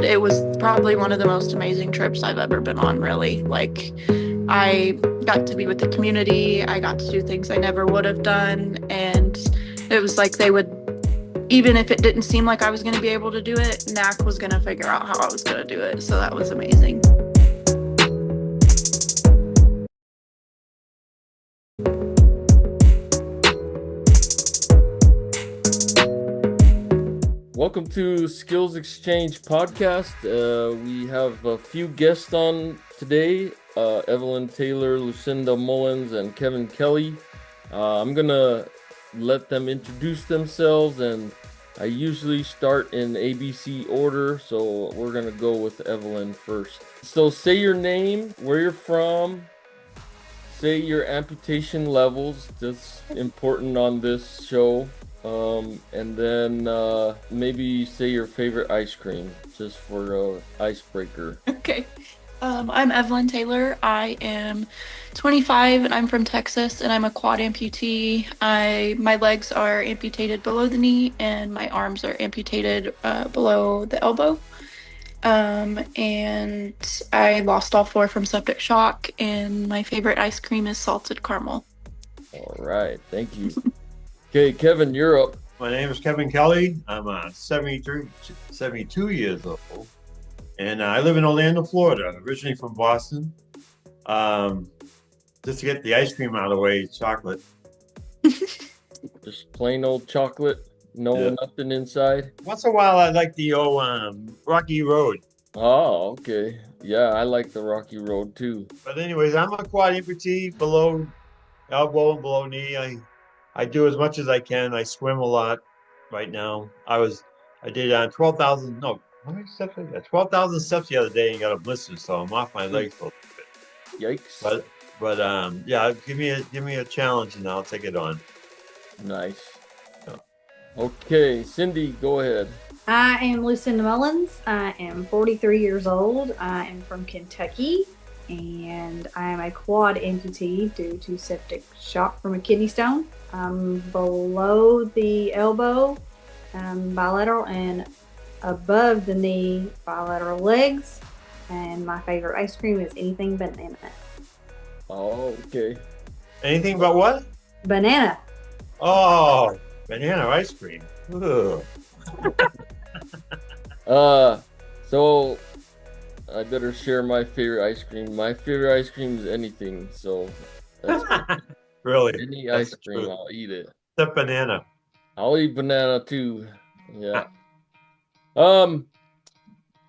it was probably one of the most amazing trips I've ever been on, really. Like, I got to be with the community, I got to do things I never would have done, and it was like they would, even if it didn't seem like I was going to be able to do it, NAC was going to figure out how I was going to do it. So that was amazing. Welcome to Skills Exchange Podcast. We have a few guests on today, Evelyn Taylor, Lucinda Mullins, and Kevin Kelly. I'm going to let them introduce themselves, and I usually start in ABC order, so we're going to go with Evelyn first. So say your name, where you're from, say your amputation levels. That's important on this show. And then maybe say your favorite ice cream, just for icebreaker. Okay. I'm Evelyn Taylor. I am 25 and I'm from Texas, and I'm a quad amputee. My legs are amputated below the knee and my arms are amputated below the elbow. And I lost all four from septic shock, and my favorite ice cream is salted caramel. All right, thank you. Okay, Kevin, you're up. My name is Kevin Kelly. I'm 72 years old, and I live in Orlando, Florida. Originally from Boston. Just to get the ice cream out of the way, chocolate. Just plain old chocolate, nothing inside. Once in a while, I like the old Rocky Road. Oh, okay. Yeah, I like the Rocky Road too. But anyways, I'm a quad amputee, below elbow and below knee. I do as much as I can. I swim a lot right now. I did 12,000, no, how many steps? 12,000 steps the other day and got a blister, so I'm off my legs for a little bit. Yikes. But yeah, give me a challenge and I'll take it on. Nice. Yeah. Okay, Cindy, go ahead. I am Lucinda Mullins. I am 43 years old. I am from Kentucky, and I am a quad amputee due to septic shock from a kidney stone. I'm below the elbow, bilateral, and above the knee, bilateral legs. And my favorite ice cream is anything banana. Oh, okay. Anything but what? Banana. Oh, banana ice cream. Ugh. So I better share my favorite ice cream. My favorite ice cream is anything, so that's Really? any That's ice cream, true. I'll eat it. Except banana. I'll eat banana too. Yeah.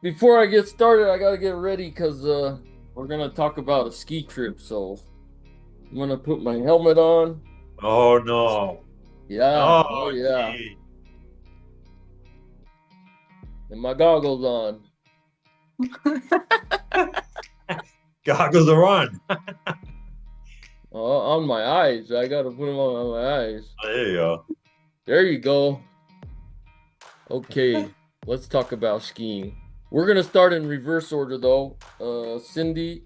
Before I get started, I gotta get ready because we're gonna talk about a ski trip. So I'm gonna put my helmet on. Oh no. Yeah. Oh yeah. gee. And my goggles on. Goggles are on. On my eyes. I gotta put them on my eyes. There you go. There you go. Okay, let's talk about skiing. We're gonna start in reverse order though. Cindy,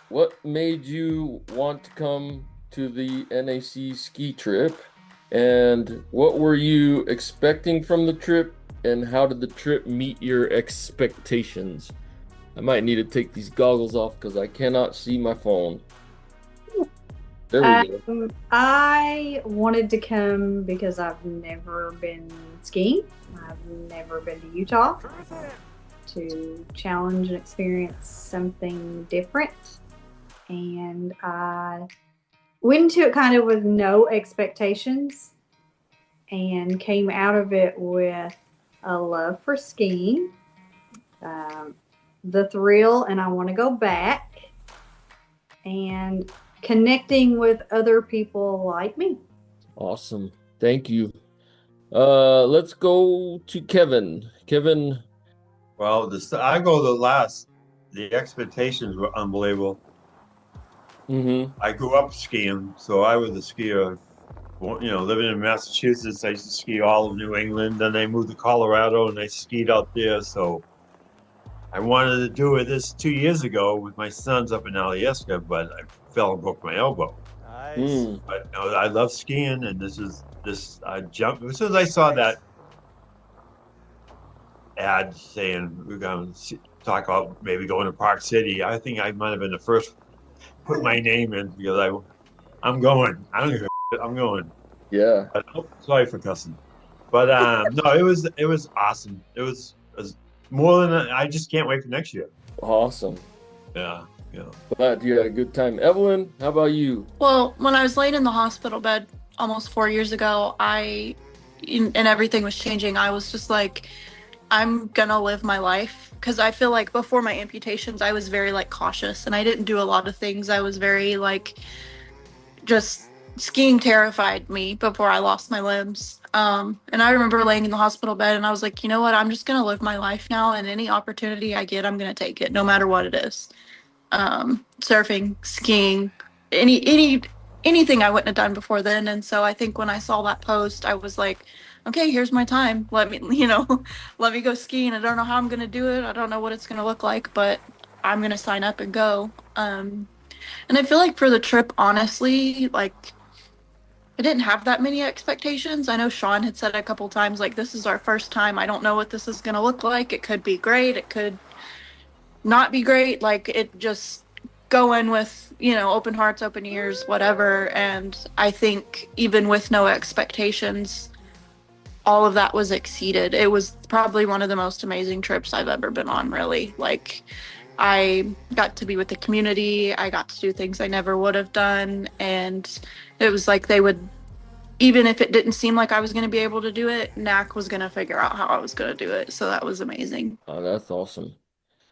what made you want to come to the NAC ski trip? And what were you expecting from the trip? And how did the trip meet your expectations? I might need to take these goggles off because I cannot see my phone. There we go. I wanted to come because I've never been skiing. I've never been to Utah to challenge and experience something different. And I went into it kind of with no expectations and came out of it with a love for skiing, the thrill, and I want to go back, and connecting with other people like me. Awesome. Thank you. Let's go to Kevin. Kevin. Well, I go the last. The expectations were unbelievable. Mm-hmm. I grew up skiing, so I was a skier. You know, living in Massachusetts, I used to ski all of New England. Then I moved to Colorado and I skied out there. So I wanted to do this 2 years ago with my sons up in Alyeska, but I fell and broke my elbow. Nice. But you know, I love skiing, and I jumped as soon as I saw that ad saying we're going to talk about maybe going to Park City. I think I might have been the first put my name in because I'm going. I don't give a shit, I'm going. Yeah. But, oh, sorry for cussing. But no, it was awesome. It was more than I just can't wait for next year. Awesome. Yeah, yeah. Glad you had a good time. Evelyn, how about you? Well, when I was laying in the hospital bed almost 4 years ago, and everything was changing, I was just like, I'm gonna live my life. Because I feel like before my amputations, I was very like cautious and I didn't do a lot of things. I was very like, just skiing terrified me before I lost my limbs. And I remember laying in the hospital bed and I was like, you know what? I'm just gonna live my life now, and any opportunity I get, I'm gonna take it, no matter what it is. Surfing, skiing, any anything I wouldn't have done before then. And so I think when I saw that post, I was like, okay, here's my time. Let me, let me go skiing. I don't know how I'm gonna do it. I don't know what it's gonna look like, but I'm gonna sign up and go. And I feel like for the trip, honestly, like I didn't have that many expectations. I know Sean had said a couple times, like, this is our first time. I don't know what this is gonna look like. It could be great. It could not be great. Like, it just go in with, open hearts, open ears, whatever. And I think even with no expectations, all of that was exceeded. It was probably one of the most amazing trips I've ever been on, really. Like, I got to be with the community. I got to do things I never would have done. And it was like they would, even if it didn't seem like I was going to be able to do it, NAC was going to figure out how I was going to do it. So that was amazing. Oh, that's awesome.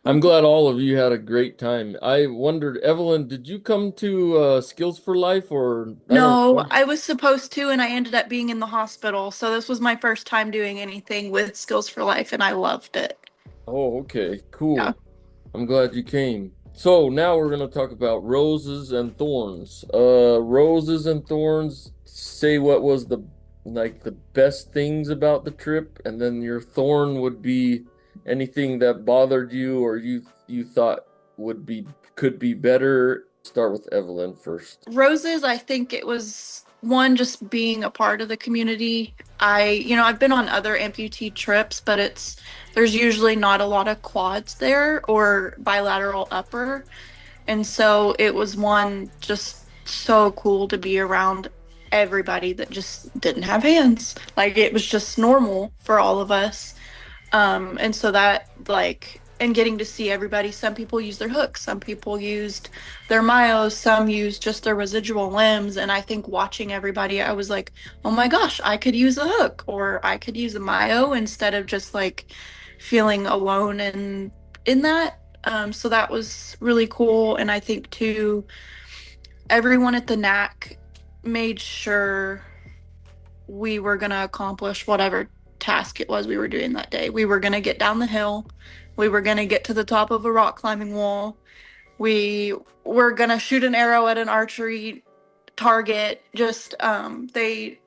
I'm glad all of you had a great time. I wondered, Evelyn, did you come to Skills for Life or I don't No, know? I was supposed to, and I ended up being in the hospital. So this was my first time doing anything with Skills for Life, and I loved it. Oh, okay, Yeah. cool. I'm glad you came. So now we're gonna talk about roses and thorns. Roses and thorns. Say what was the best things about the trip, and then your thorn would be anything that bothered you or you thought could be better. Start with Evelyn first. Roses, I think it was one, just being a part of the community. I've been on other amputee trips, but there's usually not a lot of quads there or bilateral upper. And so it was one, just so cool to be around everybody that just didn't have hands. Like, it was just normal for all of us. And so that, like, and getting to see everybody, some people use their hooks, some people used their myos, some used just their residual limbs. And I think watching everybody, I was like, oh my gosh, I could use a hook or I could use a myo instead of just like feeling alone in that. So that was really cool. And I think too, everyone at the NAC made sure we were going to accomplish whatever task it was we were doing that day. We were going to get down the hill. We were going to get to the top of a rock climbing wall. We were going to shoot an arrow at an archery target. Just they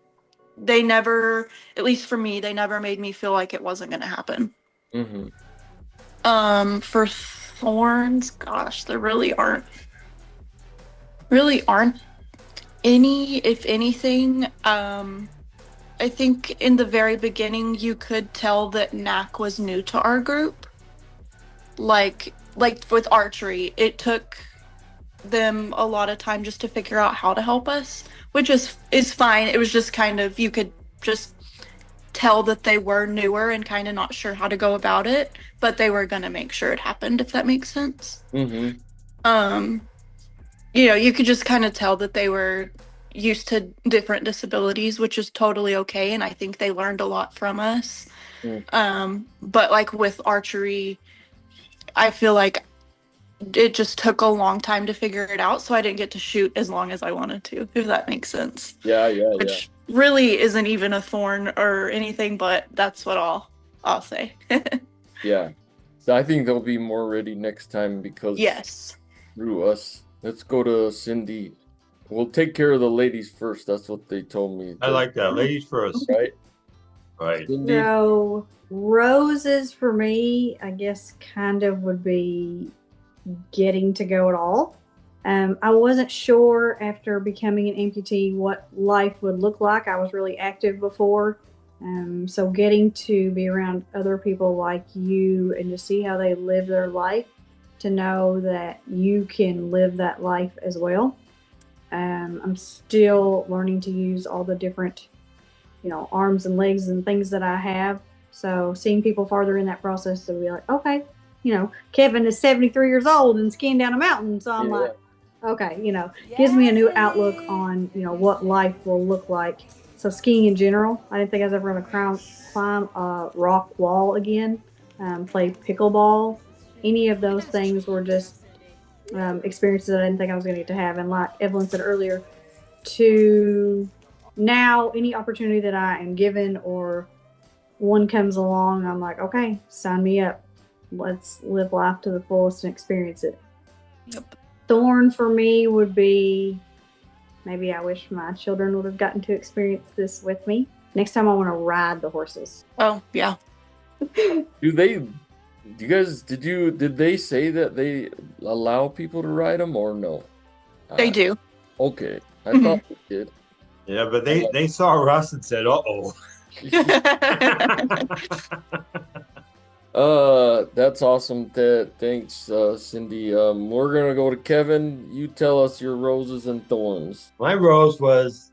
never, at least for me, they never made me feel like it wasn't going to happen. Mm-hmm. For thorns, gosh, there really aren't any, if anything. I think in the very beginning, you could tell that NAC was new to our group. Like with archery, it took them a lot of time just to figure out how to help us, which is fine. It was just kind of, you could just tell that they were newer and kind of not sure how to go about it, but they were gonna make sure it happened, if that makes sense. Mm-hmm. You could just kind of tell that they were used to different disabilities, which is totally okay. And I think they learned a lot from us. But like with archery, I feel like it just took a long time to figure it out. So I didn't get to shoot as long as I wanted to, if that makes sense. Yeah. Which really isn't even a thorn or anything, but that's what I'll say. Yeah. So I think they'll be more ready next time because Yes. through us. Let's go to Cindy. We'll take care of the ladies first. That's what they told me. I like that. Ladies first. Right? Right. Cindy? So, roses for me, I guess, kind of would be getting to go at all. I wasn't sure after becoming an amputee what life would look like. I was really active before, So getting to be around other people like you and to see how they live their life, to know that you can live that life as well. I'm still learning to use all the different, arms and legs and things that I have. So seeing people farther in that process to be like, okay, Kevin is 73 years old and skiing down a mountain. So I'm like, okay, gives me a new outlook on, what life will look like. So skiing in general, I didn't think I was ever going to climb a rock wall again, play pickleball. Any of those things were just experiences that I didn't think I was going to get to have. And like Evelyn said earlier, to now any opportunity that I am given or one comes along, I'm like, okay, sign me up. Let's live life to the fullest and experience it. Yep. Thorn for me would be, maybe I wish my children would have gotten to experience this with me. Next time I want to ride the horses. Oh, yeah. Did they say that they allow people to ride them or no? They do. Okay. I thought they did. Yeah, but they saw Russ and said, "Uh-oh." That's awesome. Thanks, Cindy. We're gonna go to Kevin. You tell us your roses and thorns. My rose was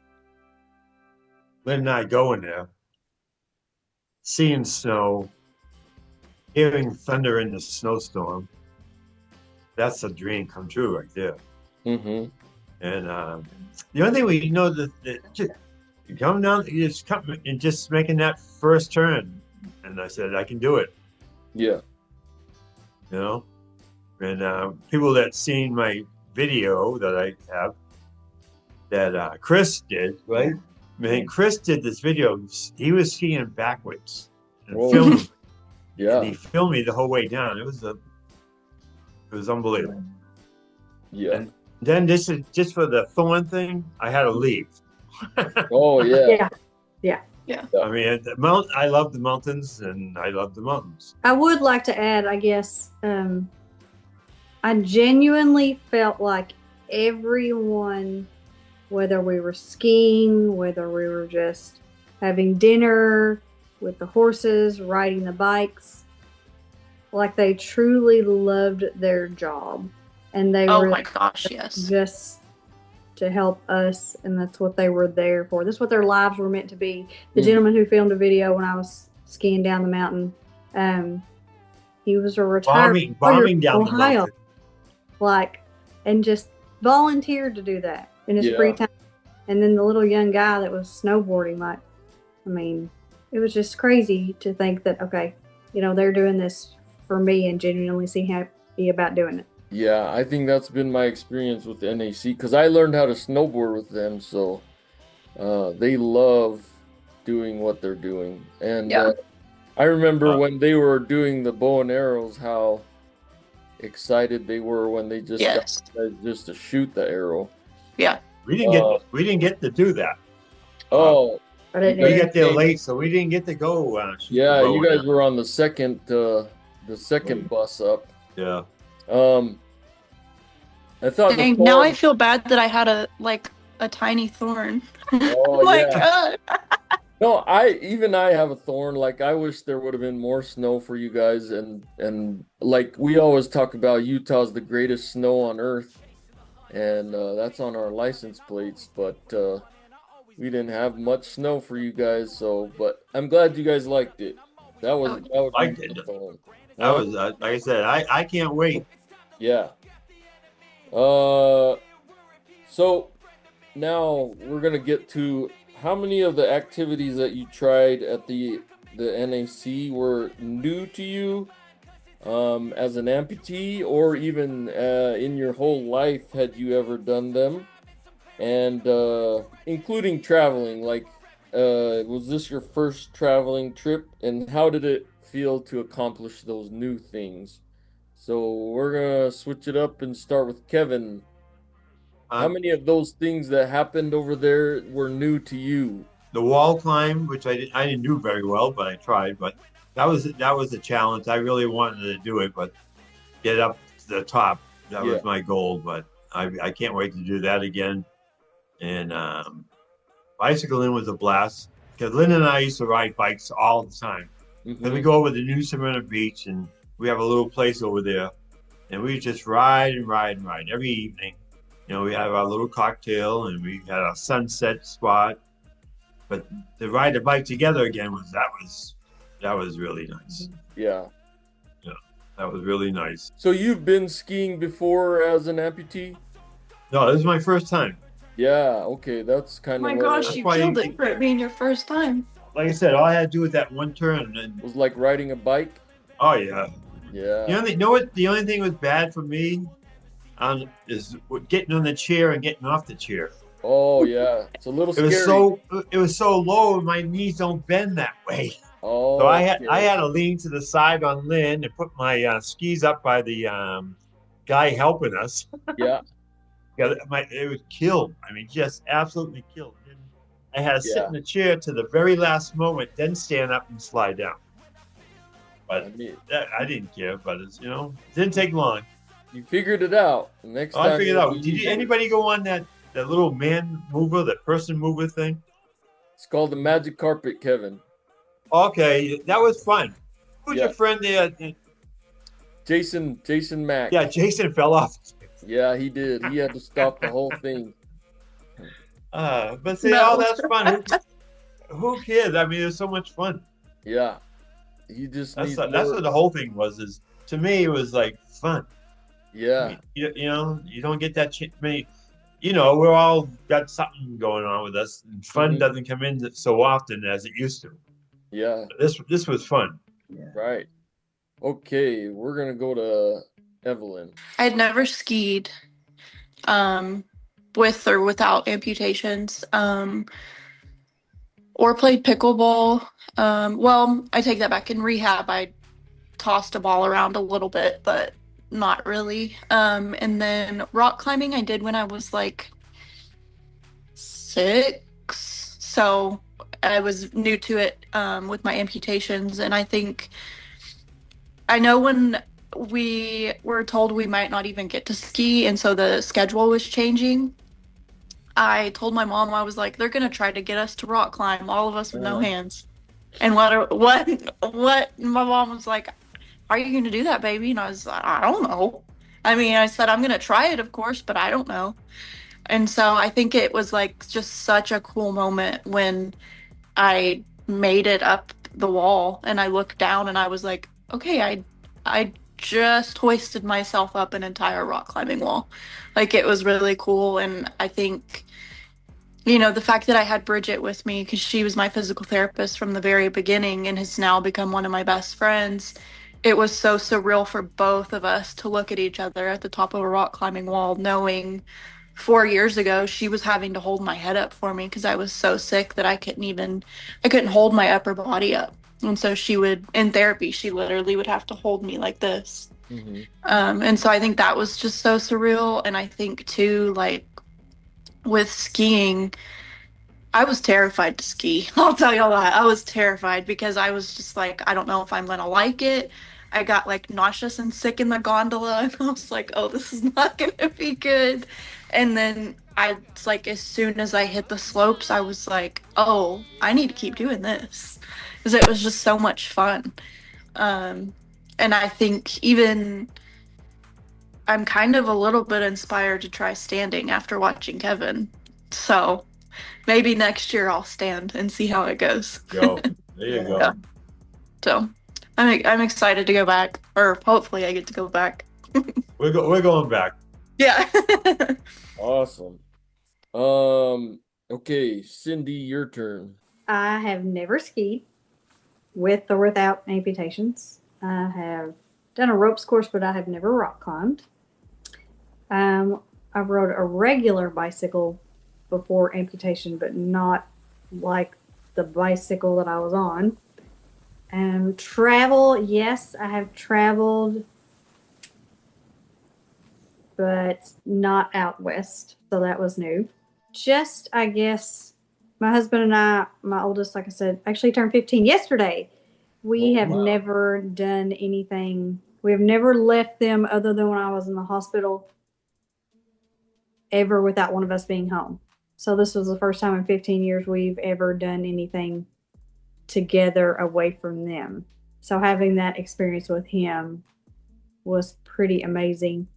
Lynn and I going there, seeing snow, hearing thunder in the snowstorm. That's a dream come true right there. Mm-hmm. And the only thing you come down, you just come and just making that first turn. And I said, I can do it. Yeah. And people that seen my video that I have, that Chris did, right? Man, Chris did this video. He was skiing backwards and filming me. Yeah. And he filmed me the whole way down. It was unbelievable. Yeah. And then this is just for the thorn thing. I had to leave. Oh yeah. Yeah. I mean, I love the mountains, and I love the mountains. I would like to add, I guess, I genuinely felt like everyone, whether we were skiing, whether we were just having dinner with the horses, riding the bikes, like they truly loved their job. And they were my gosh, yes. just to help us, and that's what they were there for. That's what their lives were meant to be. The gentleman who filmed a video when I was skiing down the mountain, he was a retired bombing down Ohio, the mountain. And just volunteered to do that in his free time. And then the little young guy that was snowboarding, it was just crazy to think that, okay, they're doing this for me and genuinely seem happy about doing it. Yeah, I think that's been my experience with the NAC because I learned how to snowboard with them, so they love doing what they're doing. And I remember when they were doing the bow and arrows, how excited they were when they just got just to shoot the arrow. Yeah, we didn't get to do that. I didn't we got there late, so we didn't get to go. Yeah, you guys were on the second bus up. Yeah. I thought. Dang, now I feel bad that I had a tiny thorn. Oh, No, I have a thorn. Like, I wish there would have been more snow for you guys, and like we always talk about, Utah's the greatest snow on earth, and that's on our license plates. But we didn't have much snow for you guys, but I'm glad you guys liked it. That was I did. That was like I said, I can't wait. Yeah. So now we're gonna get to how many of the activities that you tried at the NAC were new to you as an amputee, or even in your whole life had you ever done them, and including traveling. Like, was this your first traveling trip, and how did it feel to accomplish those new things? So we're gonna switch it up and start with Kevin. How many of those things that happened over there were new to you? The wall climb, which I didn't do very well, but I tried. But that was a challenge. I really wanted to do it, but get up to the top, that was my goal. But I can't wait to do that again. And bicycling was a blast. because Lynn and I used to ride bikes all the time. Because we go over to New Smyrna Beach and we have a little place over there. And we just ride and ride and ride every evening. You know, we have our little cocktail and we had our sunset spot. But to ride the bike together again that was really nice. Yeah. Yeah, that was really nice. So you've been skiing before as an amputee? No, this is my first time. Yeah, okay, that's Oh kind of my what gosh, That's you why killed you- it for it being your first time. Like I said, all I had to do with that one turn and it was like riding a bike. oh yeah. Yeah. You know what? The only thing was bad for me is getting on the chair and getting off the chair. Oh yeah, it's a little scary. It was so low, my knees don't bend that way. Oh, So I okay. had to lean to the side on Lynn and put my skis up by the guy helping us. Yeah, Yeah, it was killed. I mean, just absolutely killed. And I had to sit Yeah. in the chair to the very last moment, then stand up and slide down. But I mean, I didn't care. But it didn't take long. you figured it out. Next time I figured you'll out. be Did easier. anybody go on that little man mover, that person mover thing? It's called the magic carpet, Kevin. Okay, that was fun. Who's Yeah. your friend there? Jason Mack. Yeah, Jason fell off. Yeah, he did. He had to stop the whole thing. But see, No. oh, that's fun. Who cares? I mean, it was so much fun. Yeah, he just That's needs that's more. what the whole thing was. Is to me, it was like fun. I Yeah, mean, you know, you don't get that. I mean, you know, we're all got something going on with us, and fun Mhm. doesn't come in so often as it used to. yeah, This was fun. right. Okay, we're gonna go to Evelyn. I had never skied with or without amputations or played pickleball. Well, I take that back. In rehab, I tossed a ball around a little bit, but not really. And then rock climbing, I did when I was like 6. So I was new to it with my amputations. And I know when we were told we might not even get to ski, and so the schedule was changing. I told my mom, I was like, they're gonna try to get us to rock climb, all of us with no hands. And what my mom was like, are you gonna do that, baby? And I was like, I don't know. I mean, I said I'm gonna try it, of course, but I don't know. And so I think it was like just such a cool moment when I made it up the wall and I looked down and I was like, okay, I just hoisted myself up an entire rock climbing wall. Like it was really cool. And I think, you know, the fact that I had Bridget with me, because she was my physical therapist from the very beginning and has now become one of my best friends, it was so surreal for both of us to look at each other at the top of a rock climbing wall, knowing 4 years ago she was having to hold my head up for me because I was so sick that I couldn't hold my upper body up. And so she would, in therapy, she literally would have to hold me like this. Mhm. And so I think that was just so surreal. And I think too, like with skiing, I was terrified to ski. I'll tell you that. I was terrified because I was just like, I don't know if I'm gonna like it. I got like nauseous and sick in the gondola, and I was like, oh, this is not gonna be good. And then it's like, as soon as I hit the slopes, I was like, oh, I need to keep doing this because it was just so much fun. And I think even I'm kind of a little bit inspired to try standing after watching Kevin. So maybe next year I'll stand and see how it goes. Go. There you go. Yeah. So I'm excited to go back, or hopefully I get to go back. We're going back. Yeah. Awesome. Okay, Cindy, your turn. I have never skied with or without amputations. I have done a ropes course, but I have never rock climbed. I rode a regular bicycle before amputation, but not like the bicycle that I was on. Travel, yes, I have traveled, but not out west, so that was new. Just, I guess, my husband and I, my oldest, like I said, actually turned 15 yesterday. We have never done anything. We have never left them other than when I was in the hospital ever without one of us being home. So this was the first time in 15 years we've ever done anything together away from them. So having that experience with him was pretty amazing.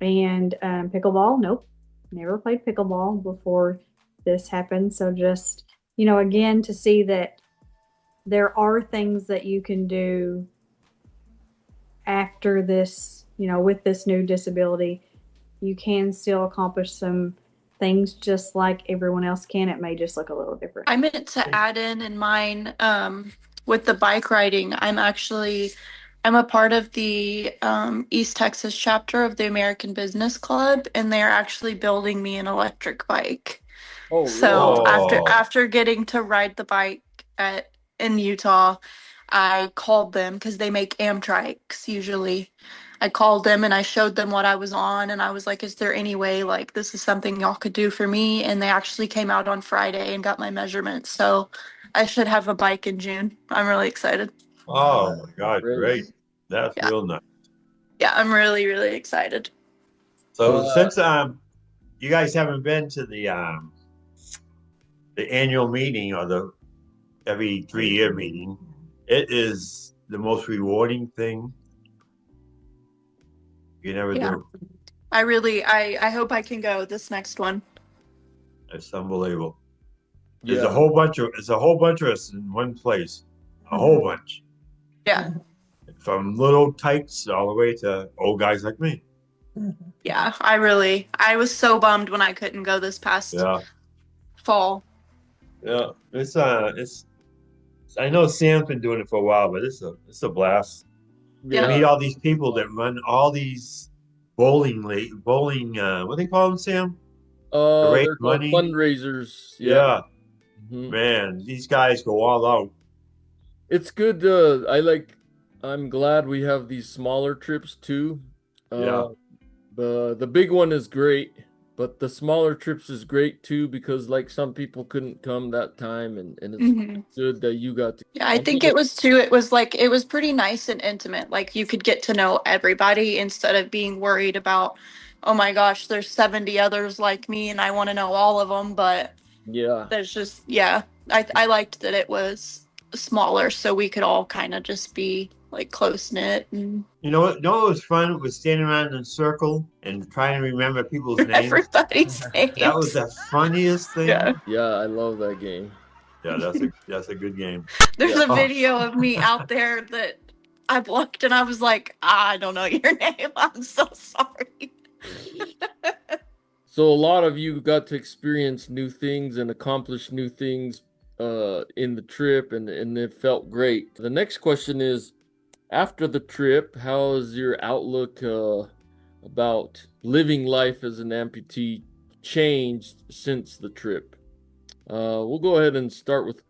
And pickleball, nope, never played pickleball before this happened. So just, again, to see that there are things that you can do after this, with this new disability, you can still accomplish some things just like everyone else can. It may just look a little different. I meant to add in mine with the bike riding. I'm a part of the East Texas chapter of the American Business Club, and they're actually building me an electric bike. Oh, So really? Oh. after getting to ride the bike in Utah, I called them because they make Amtrikes usually. I called them and I showed them what I was on, and I was like, "Is there any way like this is something y'all could do for me?" And they actually came out on Friday and got my measurements. So I should have a bike in June. I'm really excited. Oh my God, Great. great. That's Yeah. real nice. Yeah, I'm really, really excited. So Uh, since you guys haven't been to the annual meeting or the every 3 year meeting, it is the most rewarding thing you never Yeah. do. I hope I can go this next one. It's unbelievable. There's yeah. a whole bunch of us in one place. A whole bunch. Yeah. From little types all the way to old guys like me. Yeah. I was so bummed when I couldn't go this past Yeah. fall. Yeah. It's I know Sam's been doing it for a while, but it's a blast. Yeah. Meet all these people that run all these bowling what do they call them, Sam? To raise They're called money. fundraisers. Yeah. Yeah. Mhm. Man, these guys go all out. It's good. I'm glad we have these smaller trips too. Yeah. The big one is great, but the smaller trips is great too because like some people couldn't come that time, and it's Mhm. good that you got to. Yeah, I think it was too. It was like it was pretty nice and intimate. Like you could get to know everybody instead of being worried about, oh my gosh, there's 70 others like me and I want to know all of them. But Yeah. there's just I liked that it was smaller so we could all kind of just be like close knit and You know what was fun? It was standing around in a circle and trying to remember people's names. everybody's names. That was the funniest thing. Yeah. Yeah, I love that game. Yeah, that's a good game. There's Yeah. a video of me out there that I looked and I was like, I don't know your name. I'm so sorry. So a lot of you got to experience new things and accomplish new things in the trip, and it felt great. The next question is, after the trip, how has your outlook about living life as an amputee changed since the trip? We'll go ahead and start with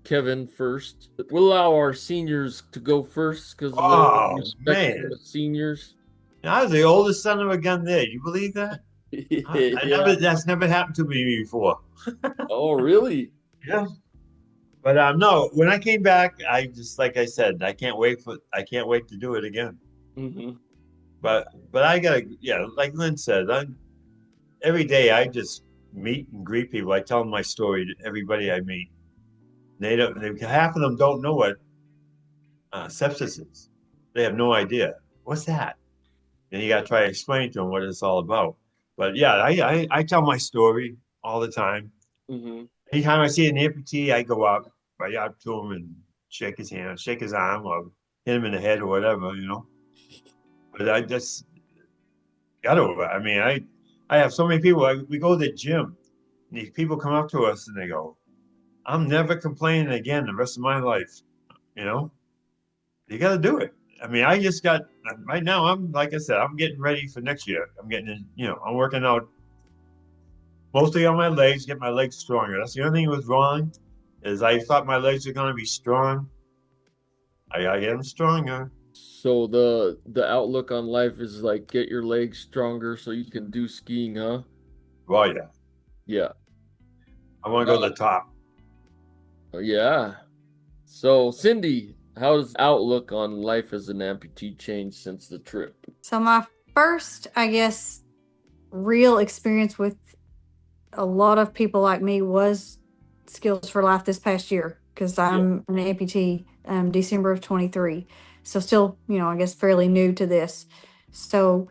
Kevin first. We'll allow our seniors to go first because Oh, respect man. for the seniors. I was the oldest son of a gun there. You believe that? Yeah. That's never happened to me before. Oh, really? Yeah. But no, when I came back, I just like I said, I can't wait to do it again. Mm-hmm. But I gotta, yeah, like Lynn said, every day I just meet and greet people. I tell them my story to everybody I meet. Half of them don't know what sepsis is. They have no idea. What's that? And you got to try to explain to them what it's all about. But yeah, I tell my story all the time. Mm-hmm. Anytime I see an amputee, I go up right up to him and shake his hand, shake his arm, or hit him in the head or whatever. But I just gotta. I mean, I have so many people. We go to the gym, and these people come up to us and they go, "I'm never complaining again the rest of my life." You know, you got to do it. I mean, I just got right now. I'm like I said, I'm getting ready for next year. I'm working out mostly on my legs, get my legs stronger. That's the only thing that was wrong, is I thought my legs were gonna be strong. I gotta get them stronger. So the outlook on life is like get your legs stronger so you can do skiing, huh? Well, yeah, Yeah. I want to go to the top. Yeah. So Cindy, how's outlook on life as an amputee changed since the trip? So my first, I guess, real experience with a lot of people like me was Skills for Life this past year because I'm an amputee, December of 23. So still, I guess fairly new to this. So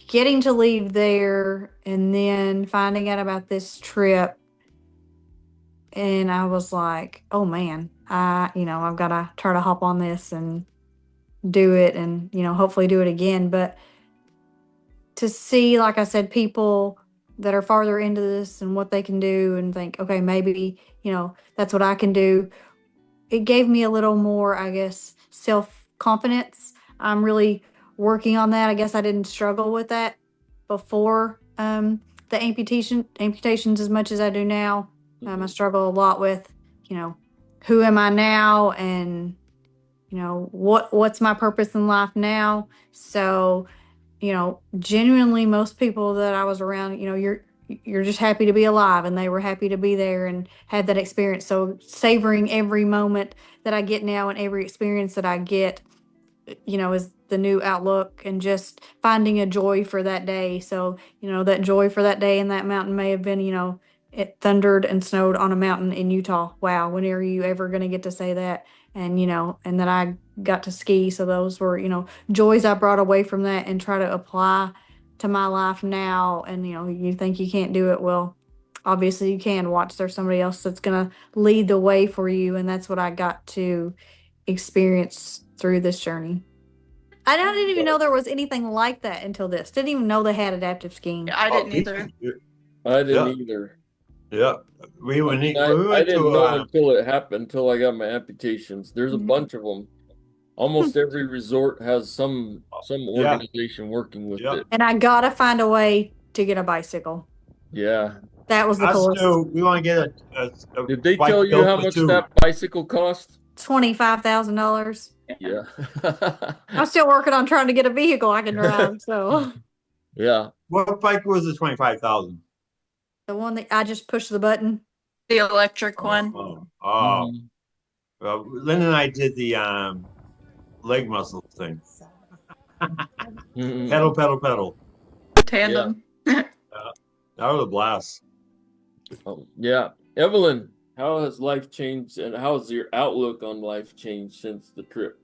getting to leave there and then finding out about this trip, and I was like, oh man, I've got to try to hop on this and do it and, hopefully do it again. But to see, like I said, people that are farther into this and what they can do and think, okay, maybe, that's what I can do. It gave me a little more, I guess, self confidence. I'm really working on that. I guess I didn't struggle with that before the amputations as much as I do now. I struggle a lot with, who am I now, and what's my purpose in life now. So genuinely, most people that I was around, you're just happy to be alive, and they were happy to be there and had that experience. So savoring every moment that I get now and every experience that I get, is the new outlook, and just finding a joy for that day. So, that joy for that day in that mountain may have been, it thundered and snowed on a mountain in Utah. Wow, when are you ever going to get to say that? And, and that I got to ski. So those were, joys I brought away from that and try to apply to my life now. And, you think you can't do it. Well, obviously you can. Watch, there's somebody else that's going to lead the way for you. And that's what I got to experience through this journey. I didn't even know there was anything like that until this. Didn't even know they had adaptive skiing. I didn't either. I didn't either. Yeah, we went I didn't to know until it happened, until I got my amputations. There's a bunch of them. Almost every resort has some organization working with it. And I gotta find a way to get a bicycle. Yeah. That was the coolest. We want to get a Did they bike tell you built how for much two. that bicycle cost? $25,000. Yeah. I'm still working on trying to get a vehicle I can drive. So Yeah. What bike was the 25,000? the one that I just push the button. The electric one. Mhm. Well, Lynn and I did the leg muscle thing. Mhm. Pedal. Tandem. That was a blast. Yeah. Evelyn, how has life changed, and how has your outlook on life changed since the trip?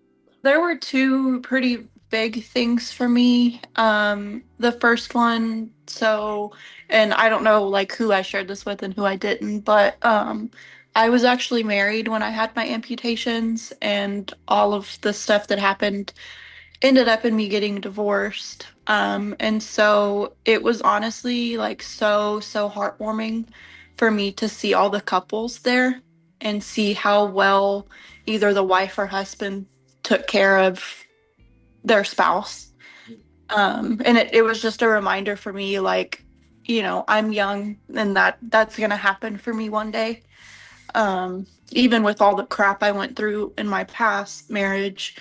There were two pretty big things for me. The first one, and I don't know like who I shared this with and who I didn't, but I was actually married when I had my amputations, and all of the stuff that happened ended up in me getting divorced. And so it was honestly like so heartwarming for me to see all the couples there and see how well either the wife or husband took care of their spouse. And it was just a reminder for me, like, I'm young, and that's gonna happen for me one day. Even with all the crap I went through in my past marriage,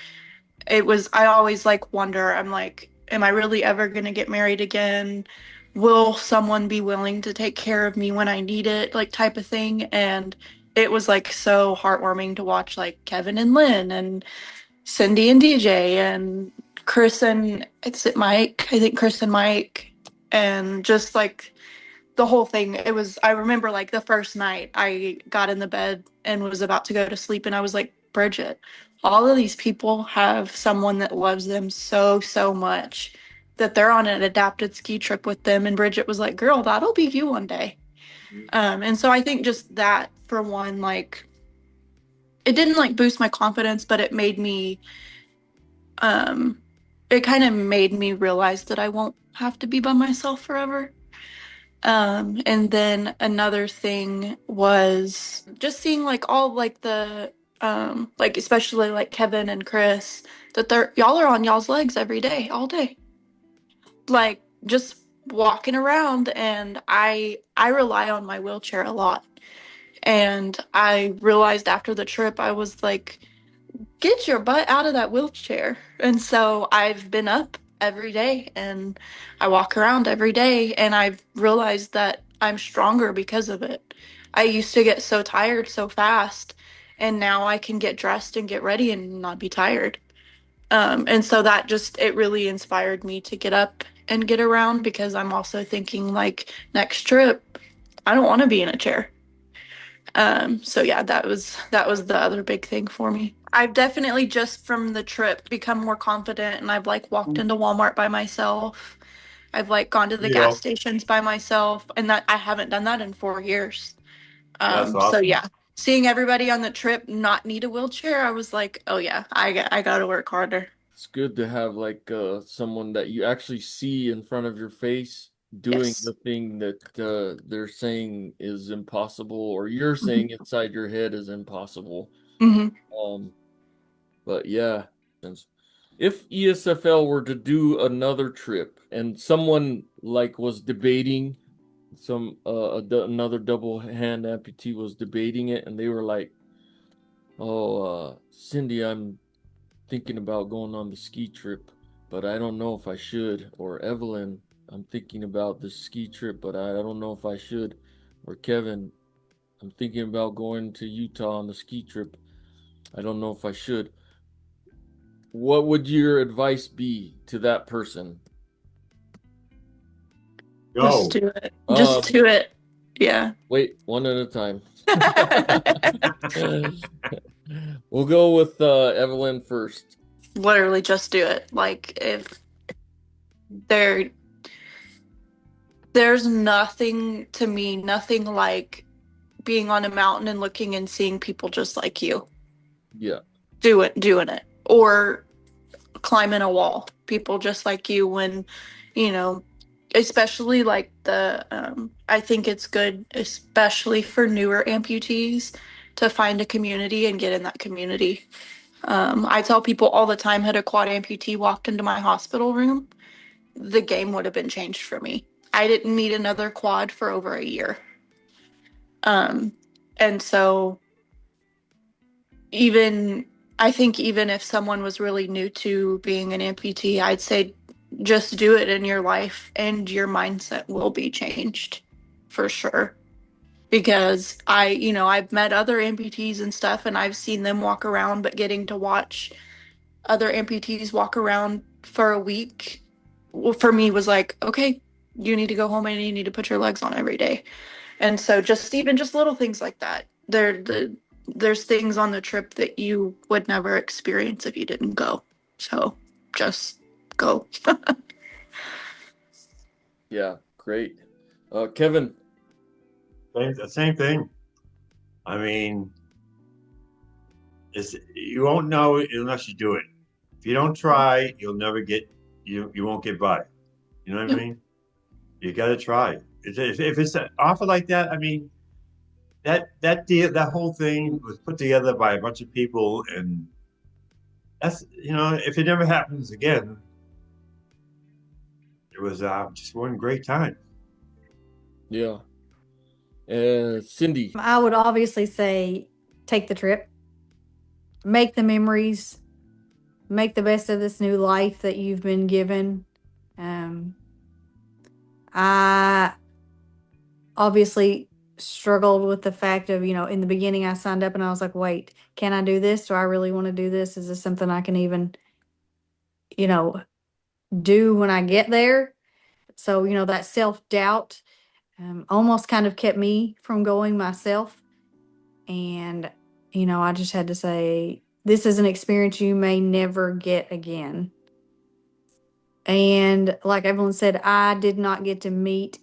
I always like wonder, I'm like, am I really ever gonna get married again? Will someone be willing to take care of me when I need it, like type of thing? And it was like so heartwarming to watch like Kevin and Lynn and Cindy and DJ and Chris and Mike, I think Chris and Mike, and just like the whole thing. I remember like the first night I got in the bed and was about to go to sleep, and I was like, Bridget, all of these people have someone that loves them so much that they're on an adapted ski trip with them. And Bridget was like, girl, that'll be you one day. And so I think just that, for one, like, it didn't like boost my confidence, but it made me it kind of made me realize that I won't have to be by myself forever. And then another thing was just seeing like all like the like especially like Kevin and Chris, that y'all are on y'all's legs every day, all day. Like just walking around, and I rely on my wheelchair a lot. And I realized after the trip, I was like, get your butt out of that wheelchair. And so I've been up every day and I walk around every day, and I've realized that I'm stronger because of it. I used to get so tired so fast, and now I can get dressed and get ready and not be tired. And so that just, it really inspired me to get up and get around, because I'm also thinking like next trip, I don't want to be in a chair. So yeah, that was the other big thing for me. I've definitely just from the trip become more confident, and I've like walked into Walmart by myself. I've like gone to the You know, gas stations by myself, and that I haven't done that in 4 years. that's So awesome. yeah, seeing everybody on the trip not need a wheelchair, I was like, oh yeah, I got to work harder. It's good to have like someone that you actually see in front of your face doing Yes. the thing that they're saying is impossible, or you're Mhm. saying inside your head is impossible. Mhm. Um, but yeah, if ESFL were to do another trip and someone like was debating another double hand amputee was debating it, and they were like, "Oh, Cindy, I'm thinking about going on the ski trip, but I don't know if I should." Or Evelyn, I'm thinking about the ski trip, but I don't know if I should. Or Kevin, I'm thinking about going to Utah on the ski trip. I don't know if I should. What would your advice be to that person? Just Go. do it. Uh, Just do it. Yeah. Wait, one at a time. We'll go with Evelyn first. Literally just do it. Like if there there's nothing to me, nothing like being on a mountain and looking and seeing people just like you Yeah, doing it, or climbing a wall, people just like you. When you know, especially like I think it's good, especially for newer amputees, to find a community and get in that community. I tell people all the time, had a quad amputee walked into my hospital room, the game would have been changed for me. I didn't need another quad for over a year. Um, and so even I think even if someone was really new to being an amputee, I'd say just do it, in your life and your mindset will be changed for sure. Because I've met other amputees and stuff, and I've seen them walk around, but getting to watch other amputees walk around for a week, well, for me was like, okay, you need to go home and you need to put your legs on every day. And so just even just little things like that. There's things on the trip that you would never experience if you didn't go. So just go. yeah, great. Kevin, Same thing. I mean, you won't know it unless you do it. If you don't try, you'll never get you won't get by. You know what I Yep. mean? You got to try. If it's an offer like that, I mean, that deal, that whole thing was put together by a bunch of people, and that's if it never happens again, it was just one great time. yeah. Cindy, I would obviously say take the trip, make the memories, make the best of this new life that you've been given. I obviously struggled with the fact of, in the beginning I signed up and I was like, wait, can I do this? Do I really want to do this? Is this something I can even, you know, do when I get there? So, that self doubt almost kind of kept me from going myself. And, I just had to say, this is an experience you may never get again. And like Evelyn said, I did not get to meet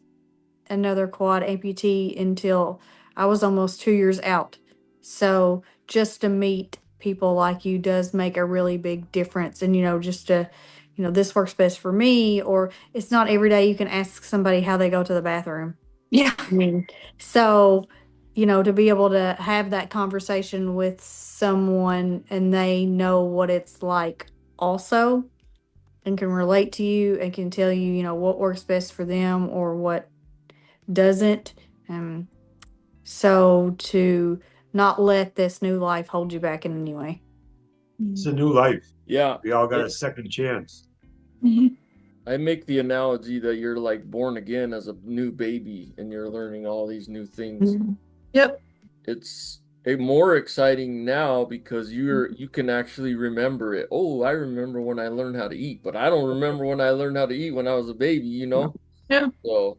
another quad amputee until I was almost 2 years out. So just to meet people like you does make a really big difference. And, just to, this works best for me, or it's not every day you can ask somebody how they go to the bathroom. Yeah. I mean, so, to be able to have that conversation with someone and they know what it's like also and can relate to you and can tell you, what works best for them or what doesn't. So to not let this new life hold you back in any way. It's a new life. yeah. We all got a second chance. Mhm. I make the analogy that you're like born again as a new baby and you're learning all these new things. Yep. It's more exciting now because you can actually remember it. Oh, I remember when I learned how to eat, but I don't remember when I learned how to eat when I was a baby, you know? Yeah. So,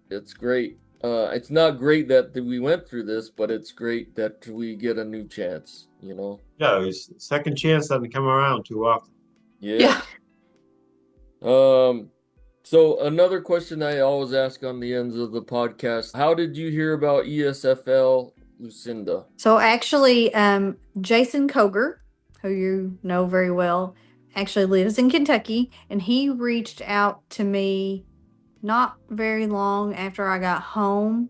it's great. It's not great that we went through this, but it's great that we get a new chance, you know? Yeah, his second chance doesn't come around too often. Yeah. Yeah. So another question I always ask on the ends of the podcast, how did you hear about ESFL, Lucinda? So actually, Jason Koger, who you know very well, actually lives in Kentucky, and he reached out to me not very long after I got home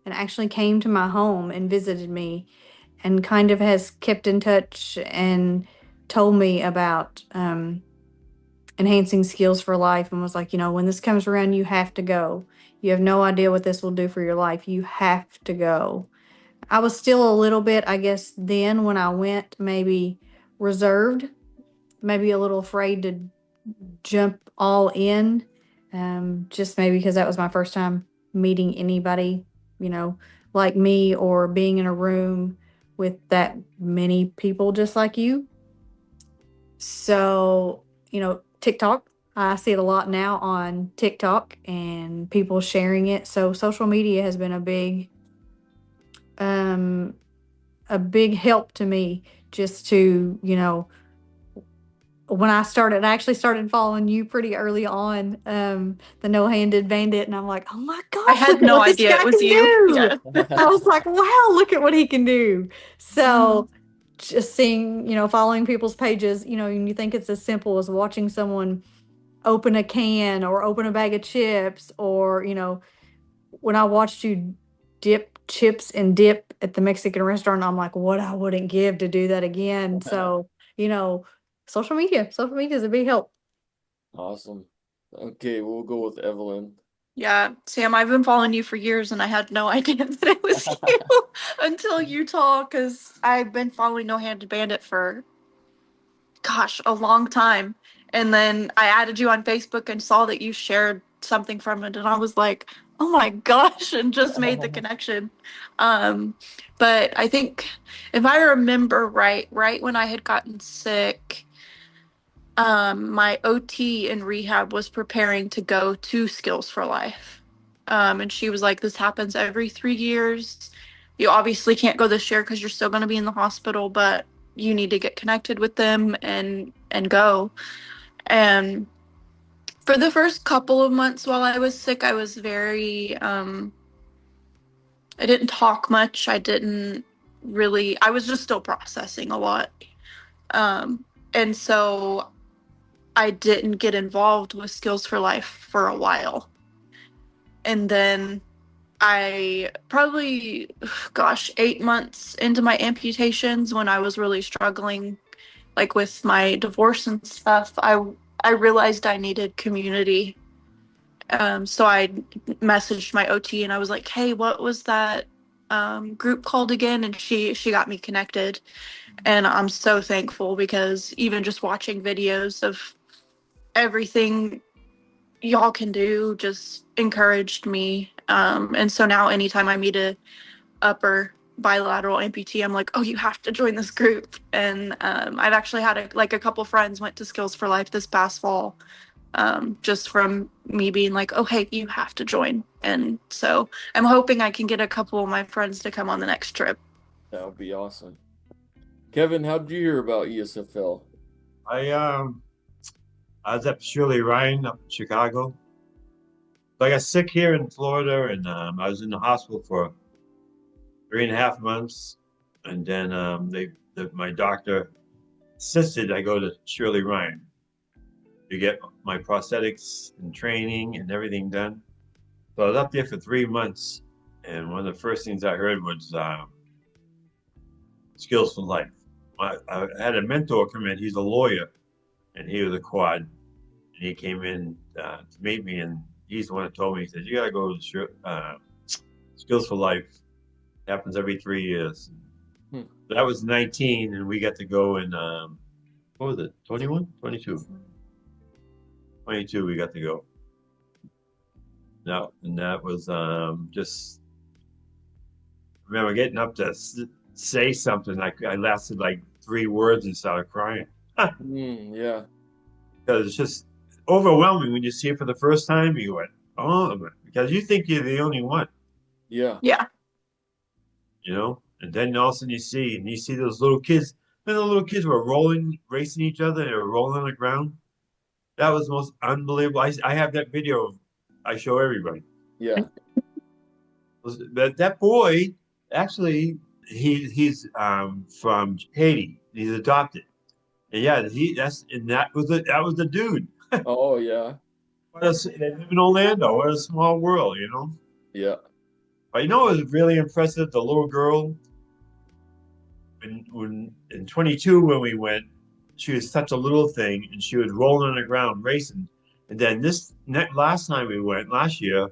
and actually came to my home and visited me and kind of has kept in touch and told me about enhancing skills for life and was like, when this comes around, you have to go. You have no idea what this will do for your life. You have to go. I was still a little bit, I guess, then when I went, maybe reserved, maybe a little afraid to jump all in, just maybe because that was my first time meeting anybody, you know, like me or being in a room with that many people just like you. So, TikTok, I see it a lot now on TikTok and people sharing it. So social media has been um, a big help to me just to, when I actually started following you pretty early on, the no-handed bandit, and I'm like, oh my I gosh, had look at no what this idea it guy was can you. do. Yeah. I was like, wow, look at what he can do. So just seeing, following people's pages, and you think it's as simple as watching someone open a can or open a bag of chips, or, when I watched you dip chips and dip at the Mexican restaurant, I'm like, what I wouldn't give to do that again. So, you know, social media is a big help. Awesome. Okay, we'll go with Evelyn. Yeah, Sam, I've been following you for years and I had no idea that it was you until you told, because I've been following No Handed Bandit for, gosh, a long time. And then I added you on Facebook and saw that you shared something from it, and I was like, oh my gosh, and just made the connection. Um, but I think if I remember right when I had gotten sick, my OT in rehab was preparing to go to Skills for Life. And she was like, this happens every 3 years. You obviously can't go this year because you're still going to be in the hospital, but you need to get connected with them and go. And for the first couple of months while I was sick, I was very I didn't talk much. I was just still processing a lot. And so I didn't get involved with Skills for Life for a while. And then I probably, gosh, 8 months into my amputations, when I was really struggling, like with my divorce and stuff, I realized I needed community. So I messaged my OT and I was like, "Hey, what was that group called again?" And she got me connected, and I'm so thankful, because even just watching videos of everything y'all can do just encouraged me. And so now anytime I meet a upper bilateral amputee, I'm like, oh, you have to join this group. And I've actually had a couple friends went to Skills for Life this past fall, just from me being like, oh, hey, you have to join. And so I'm hoping I can get a couple of my friends to come on the next trip. That would be awesome. Kevin, how did you hear about ESFL? I was at Shirley Ryan up in Chicago. So I got sick here in Florida, and I was in the hospital for 3.5 months, and then my doctor insisted I go to Shirley Ryan to get my prosthetics and training and everything done. So I was up there for 3 months, and one of the first things I heard was Skills for Life. I had a mentor come in. He's a lawyer, and he was a quad. And he came in to meet me, and he's the one that told me, he said, you got to go to Skills for Life. It happens every 3 years. Hmm. So that was 19, and we got to go in, what was it, 21? 22. 22 we got to go. No, and that was just remember getting up to say something. Like I lasted like 3 words and started crying. Yeah. Because it's just overwhelming when you see it for the first time. You went, oh, because you think you're the only one, Yeah. Yeah. you know. And then all of a sudden you see those little kids. And the little kids were rolling, racing each other. They were rolling on the ground. That was the most unbelievable. I have that video. I show everybody. Yeah. But that boy, actually, he's from Haiti. He's adopted. And yeah, that was the dude. Oh, yeah. They live in Orlando. What a small world, you know. Yeah. But you know, it was really impressive. The little girl, when in 22 when we went, she was such a little thing, and she was rolling on the ground racing. And then last time we went last year,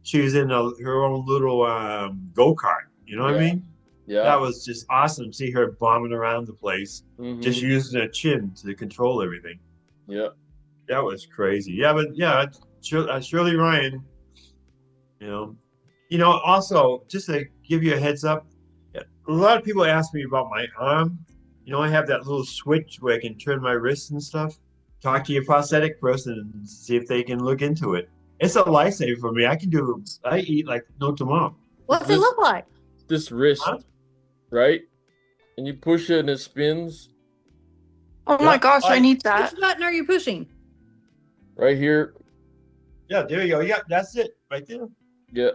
she was in her own little go kart. You know what I Yeah. mean? Yeah. That was just awesome. To see her bombing around the place, just Mhm. using her chin to control everything. Yeah. That was crazy. Yeah, but yeah, Shirley Ryan. Also just to give you a heads up, a lot of people ask me about my arm. I have that little switch where I can turn my wrists and stuff. Talk to your prosthetic person and see if they can look into it. It's a lifesaver for me. I eat like no tomorrow. What's This- it look like? This wrist, Huh? right? And you push it and it spins Oh Yeah, my gosh, I need that. Which button are you pushing? right here. Yeah, there you go. Yeah, that's it right there. Yeah.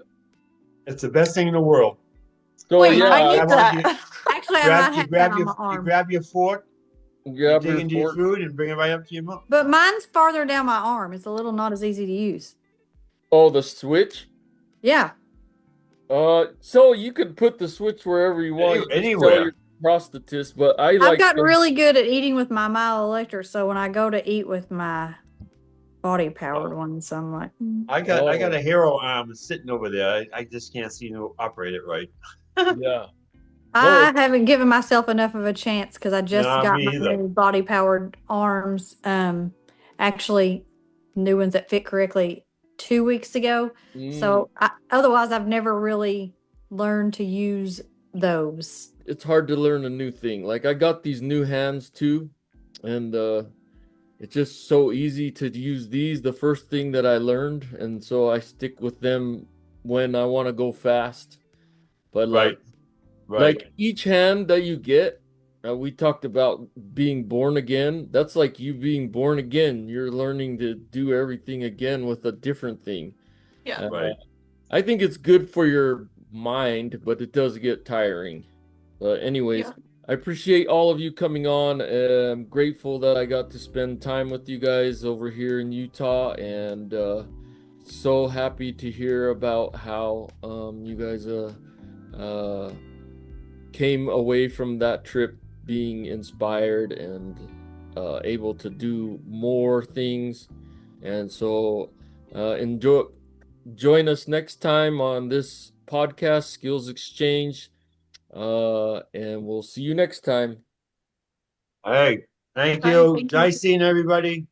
It's the best thing in the world. So Wait, yeah, I need want that. Actually, I Grab, might you have that grab on your my you arm. grab your fork, you grab dig your into your fork. food and bring it right up to your mouth. But mine's farther down my arm. It's a little not as easy to use. Oh, the switch. Yeah. So you could put the switch wherever you want. You just tell Anywhere. your prosthetist, but I I've like gotten them- really good at eating with my myoelectric, so when I go to eat with my body powered ones, I'm like, I got Oh. a hero arm sitting over there. I just can't seem to operate it right. Yeah. I haven't given myself enough of a chance because I just Nah, got me my either. new body powered arms. Actually, new ones that fit correctly 2 weeks ago. So otherwise, I've never really learned to use those. It's hard to learn a new thing. Like I got these new hands too, and it's just so easy to use these. The first thing that I learned, and so I stick with them when I want to go fast. But Right. like each hand that you get, we talked about being born again. That's like you being born again. You're learning to do everything again with a different thing. Yeah. Right. I think it's good for your mind, but it does get tiring. Anyways, Yeah. I appreciate all of you coming on. I'm grateful that I got to spend time with you guys over here in Utah, and so happy to hear about how you guys came away from that trip being inspired and able to do more things. And so join us next time on this podcast, Skills Exchange. And we'll see you next time. Hey, thank Bye, you. thank you. Nice seeing everybody.